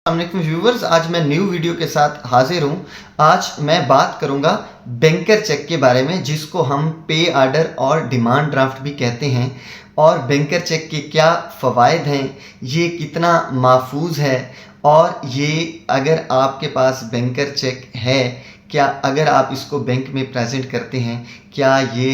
अस्सलामुअलैकुम व्यूवर्स, आज मैं न्यू वीडियो के साथ हाजिर हूँ। आज मैं बात करूँगा बैंकर चेक के बारे में, जिसको हम पे ऑर्डर और डिमांड ड्राफ्ट भी कहते हैं। और बैंकर चेक के क्या फ़वाइद हैं, ये कितना महफूज है, और ये अगर आपके पास बैंकर चेक है, क्या अगर आप इसको बैंक में प्रेजेंट करते हैं, क्या ये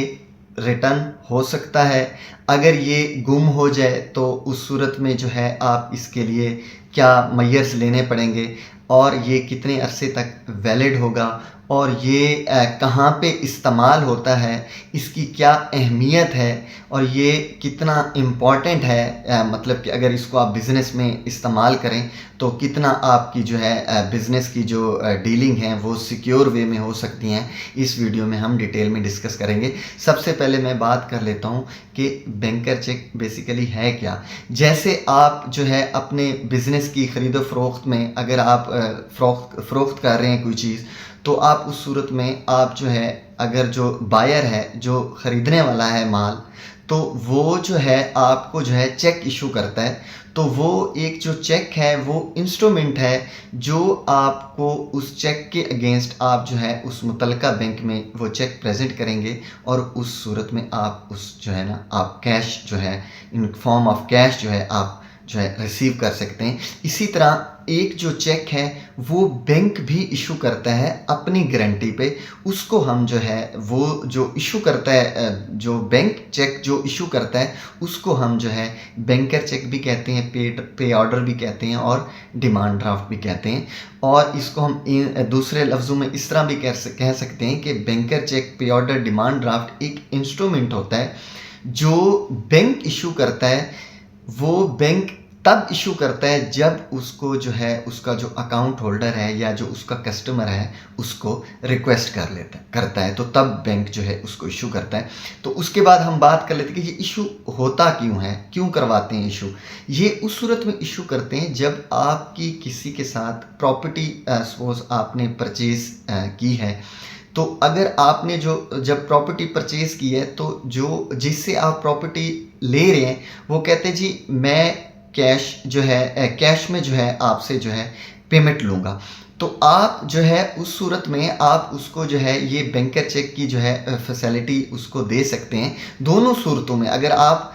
रिटर्न हो सकता है? अगर ये गुम हो जाए तो उस सूरत में जो है आप इसके लिए क्या मेजर्स लेने पड़ेंगे, और ये कितने अरसे तक वैलिड होगा, और ये कहाँ पे इस्तेमाल होता है, इसकी क्या अहमियत है, और ये कितना इम्पॉर्टेंट है। मतलब कि अगर इसको आप बिज़नेस में इस्तेमाल करें तो कितना आपकी जो है बिज़नेस की जो डीलिंग है वो सिक्योर वे में हो सकती हैं। इस वीडियो में हम डिटेल में डिस्कस करेंगे। सबसे पहले मैं बात कर लेता हूँ कि बैंकर चेक बेसिकली है क्या। जैसे आप जो है अपने बिज़नेस की ख़रीदो फ़रोख्त में अगर आप फ़रोख्त कर रहे हैं कोई चीज़, तो आप उस सूरत में आप जो है, अगर जो बायर है, जो ख़रीदने वाला है माल, तो वो जो है आपको जो है चेक इशू करता है। तो वो एक जो चेक है वो इंस्ट्रूमेंट है जो आपको उस चेक के अगेंस्ट आप जो है उस मुतलका बैंक में वो चेक प्रेजेंट करेंगे, और उस सूरत में आप उस जो है ना आप कैश जो है इन फॉर्म ऑफ कैश जो है आप जो है रिसीव कर सकते हैं। इसी तरह एक जो चेक है वो बैंक भी इशू करता है अपनी गारंटी पे। उसको हम जो है वो जो इशू करता है, जो बैंक चेक जो इशू करता है, उसको हम जो है बैंकर चेक भी कहते हैं, पे ऑर्डर भी कहते हैं, और डिमांड ड्राफ्ट भी कहते हैं। और इसको हम दूसरे लफ्ज़ों में इस तरह भी कह सकते हैं कि बैंकर चेक, पे ऑर्डर, डिमांड ड्राफ्ट एक इंस्ट्रूमेंट होता है जो बैंक इशू करता है। वो बैंक तब इशू करता है जब उसको जो है उसका जो अकाउंट होल्डर है या जो उसका कस्टमर है उसको रिक्वेस्ट करता है, तो तब बैंक जो है उसको इशू करता है। तो उसके बाद हम बात कर लेते हैं कि ये इशू होता क्यों है, क्यों करवाते हैं इशू। ये उस सूरत में इशू करते हैं जब आपकी किसी के साथ प्रॉपर्टी सपोज आपने परचेज की है, तो अगर आपने जब प्रॉपर्टी परचेज की है, तो जो जिससे आप प्रॉपर्टी ले रहे हैं वो कहते हैं जी मैं कैश जो है कैश में जो है आपसे जो है पेमेंट लूँगा। तो आप जो है उस सूरत में आप उसको जो है ये बैंकर चेक की जो है फैसिलिटी उसको दे सकते हैं। दोनों सूरतों में अगर आप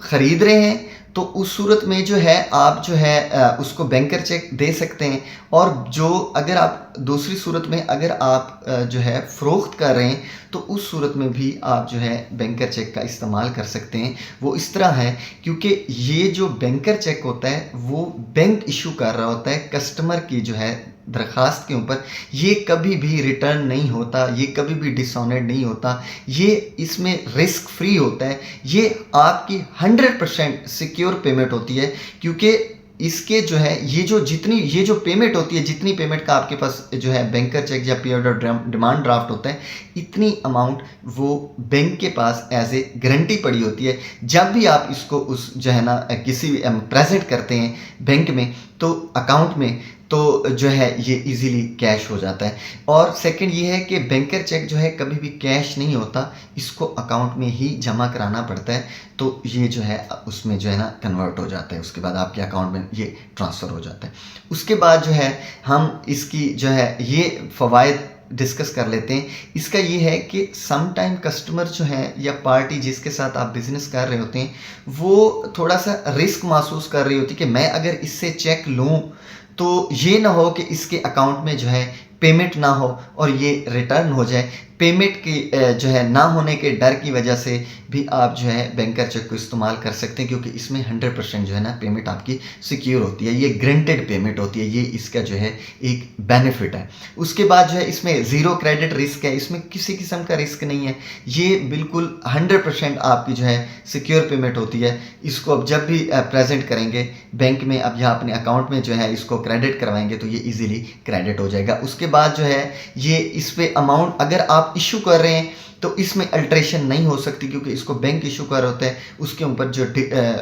ख़रीद रहे हैं तो उस सूरत में जो है आप जो है उसको बैंकर चेक दे सकते हैं, और जो अगर आप दूसरी सूरत में अगर आप जो है फ़रोख्त कर रहे हैं तो उस सूरत में भी आप जो है बैंकर चेक का इस्तेमाल कर सकते हैं। वो इस तरह है क्योंकि ये जो बैंकर चेक होता है वो बैंक इशू कर रहा होता है कस्टमर की जो है दरख्वास्त के ऊपर। ये कभी भी रिटर्न नहीं होता, ये कभी भी डिसऑनर्ड नहीं होता, ये इसमें रिस्क फ्री होता है। ये आपकी 100% सिक्योर पेमेंट होती है, क्योंकि इसके जो है ये जो पेमेंट होती है, जितनी पेमेंट का आपके पास जो है बैंकर चेक या पे ऑर्डर डिमांड ड्राफ्ट होता है, इतनी अमाउंट वो बैंक के पास एज ए गारंटी पड़ी होती है। जब भी आप इसको उस जो है ना किसी प्रेजेंट करते हैं बैंक में, तो अकाउंट में, तो जो है ये इजीली कैश हो जाता है। और सेकंड ये है कि बैंकर चेक जो है कभी भी कैश नहीं होता, इसको अकाउंट में ही जमा कराना पड़ता है। तो ये जो है उसमें जो है ना कन्वर्ट हो जाता है, उसके बाद आपके अकाउंट में ये ट्रांसफ़र हो जाता है। उसके बाद जो है हम इसकी जो है ये फ़वाइद डिस्कस कर लेते हैं। इसका ये है कि सम टाइम कस्टमर जो है या पार्टी जिसके साथ आप बिज़नेस कर रहे होते हैं, वो थोड़ा सा रिस्क महसूस कर रही होती है कि मैं अगर इससे चेक लूँ तो ये ना हो कि इसके अकाउंट में जो है पेमेंट ना हो और ये रिटर्न हो जाए। पेमेंट की जो है ना होने के डर की वजह से भी आप जो है बैंकर चेक को इस्तेमाल कर सकते हैं, क्योंकि इसमें 100% जो है ना पेमेंट आपकी सिक्योर होती है, ये ग्रंटेड पेमेंट होती है। ये इसका जो है एक बेनिफिट है। उसके बाद जो है इसमें ज़ीरो क्रेडिट रिस्क है, इसमें किसी किस्म का रिस्क नहीं है। ये बिल्कुल 100% आपकी जो है सिक्योर पेमेंट होती है। इसको अब जब भी प्रेजेंट करेंगे बैंक में, अब यहाँ अपने अकाउंट में जो है इसको क्रेडिट करवाएंगे तो ये ईजिली क्रेडिट हो जाएगा। उसके बाद जो है ये इस पे अमाउंट अगर आप इशू कर रहे हैं तो इसमें अल्ट्रेशन नहीं हो सकती, क्योंकि इसको बैंक इशू कर होता है। उसके ऊपर जो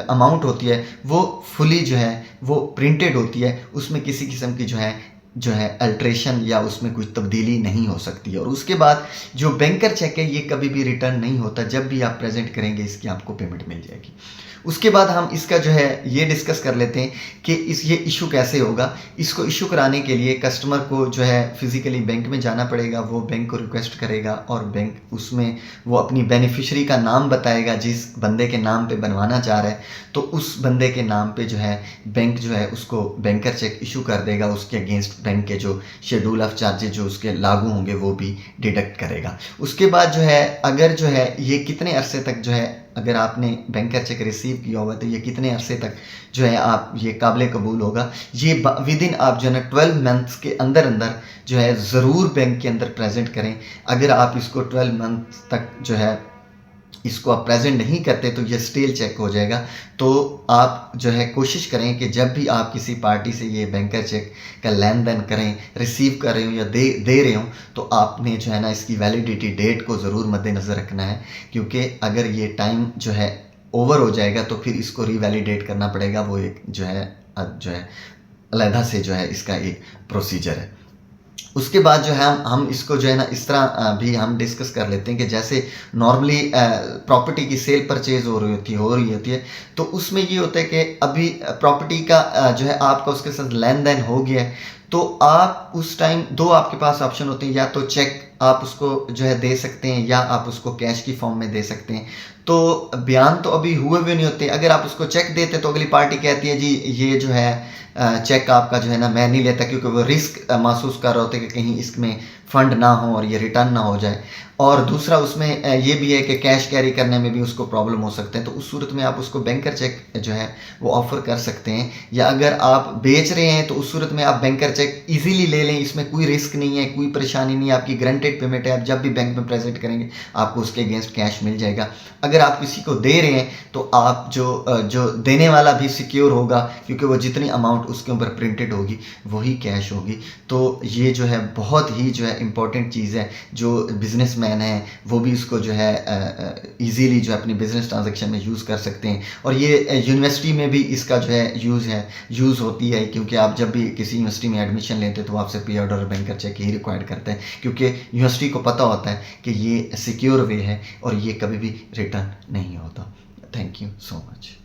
अमाउंट होती है वो फुली जो है वो प्रिंटेड होती है, उसमें किसी किस्म की जो है जो है अल्ट्रेशन या उसमें कुछ तब्दीली नहीं हो सकती है। और उसके बाद जो बैंकर चेक है ये कभी भी रिटर्न नहीं होता, जब भी आप प्रेजेंट करेंगे इसकी आपको पेमेंट मिल जाएगी। उसके बाद हम इसका जो है ये डिस्कस कर लेते हैं कि ये इशू कैसे होगा। इसको इशू कराने के लिए कस्टमर को जो है फिजिकली बैंक में जाना पड़ेगा, वो बैंक को रिक्वेस्ट करेगा और बैंक उसमें वो अपनी बेनिफिशियरी का नाम बताएगा जिस बंदे के नाम पे बनवाना चाह रहा है, तो उस बंदे के नाम पे जो है बैंक जो है उसको बैंकर चेक इशू कर देगा। उसके अगेंस्ट बैंक के जो शेड्यूल ऑफ चार्जेज जो उसके लागू होंगे वो भी डिडक्ट करेगा। उसके बाद जो है अगर जो है ये कितने अरसे तक जो है अगर आपने बैंकर चेक रिसीव किया होगा तो ये कितने अरसे तक जो है आप ये काबिल कबूल होगा, ये विद इन आप जो है ना 12 मंथ्स के अंदर अंदर जो है ज़रूर बैंक के अंदर प्रेजेंट करें। अगर आप इसको 12 मंथ्स तक जो है इसको आप प्रेजेंट नहीं करते तो ये स्टेल चेक हो जाएगा। तो आप जो है कोशिश करें कि जब भी आप किसी पार्टी से ये बैंकर चेक का लेन देन करें, रिसीव कर रहे हो या दे रहे हो, तो आपने जो है ना इसकी वैलिडिटी डेट को ज़रूर मद्देनज़र रखना है, क्योंकि अगर ये टाइम जो है ओवर हो जाएगा तो फिर इसको रीवैलिडेट करना पड़ेगा। वो एक जो है अलहदा से जो है इसका एक प्रोसीजर है। उसके बाद जो है हम इसको जो है ना इस तरह भी हम डिस्कस कर लेते हैं कि जैसे नॉर्मली प्रॉपर्टी की सेल परचेज हो रही होती है तो उसमें ये होता है कि अभी प्रॉपर्टी का जो है आपका उसके साथ लेन देन हो गया है, तो आप उस टाइम दो आपके पास ऑप्शन होते हैं, या तो चेक आप उसको जो है दे सकते हैं या आप उसको कैश की फॉर्म में दे सकते हैं। तो बयान तो अभी हुए भी नहीं होते। अगर आप उसको चेक देते तो अगली पार्टी कहती है जी ये जो है चेक आपका जो है ना मैं नहीं लेता, क्योंकि वो रिस्क महसूस कर रहे होते कि कहीं इसमें फ़ंड ना हो और ये रिटर्न ना हो जाए। और दूसरा उसमें ये भी है कि कैश कैरी करने में भी उसको प्रॉब्लम हो सकते हैं, तो उस सूरत में आप उसको बैंकर चेक जो है वो ऑफ़र कर सकते हैं। या अगर आप बेच रहे हैं तो उस सूरत में आप बैंकर चेक इजीली ले लें, इसमें कोई रिस्क नहीं है, कोई परेशानी नहीं है, आपकी गारंटेड पेमेंट है। आप जब भी बैंक में प्रेजेंट करेंगे आपको उसके अगेंस्ट कैश मिल जाएगा। अगर आप किसी को दे रहे हैं तो आप जो देने वाला भी सिक्योर होगा, क्योंकि वो जितनी अमाउंट उसके ऊपर प्रिंटेड होगी वही कैश होगी। तो ये जो है बहुत ही जो है इम्पॉर्टेंट चीज़ है, जो बिजनेसमैन है वो भी इसको जो है इजीली जो है अपनी बिजनेस ट्रांजैक्शन में यूज़ कर सकते हैं। और ये यूनिवर्सिटी में भी इसका जो है यूज़ होती है, क्योंकि आप जब भी किसी यूनिवर्सिटी में एडमिशन लेते हैं तो आपसे पे ऑर्डर और बैंकर चेक ही रिक्वायर्ड करते हैं, क्योंकि यूनिवर्सिटी को पता होता है कि ये सिक्योर वे है और ये कभी भी रिटर्न नहीं होता। Thank you so much.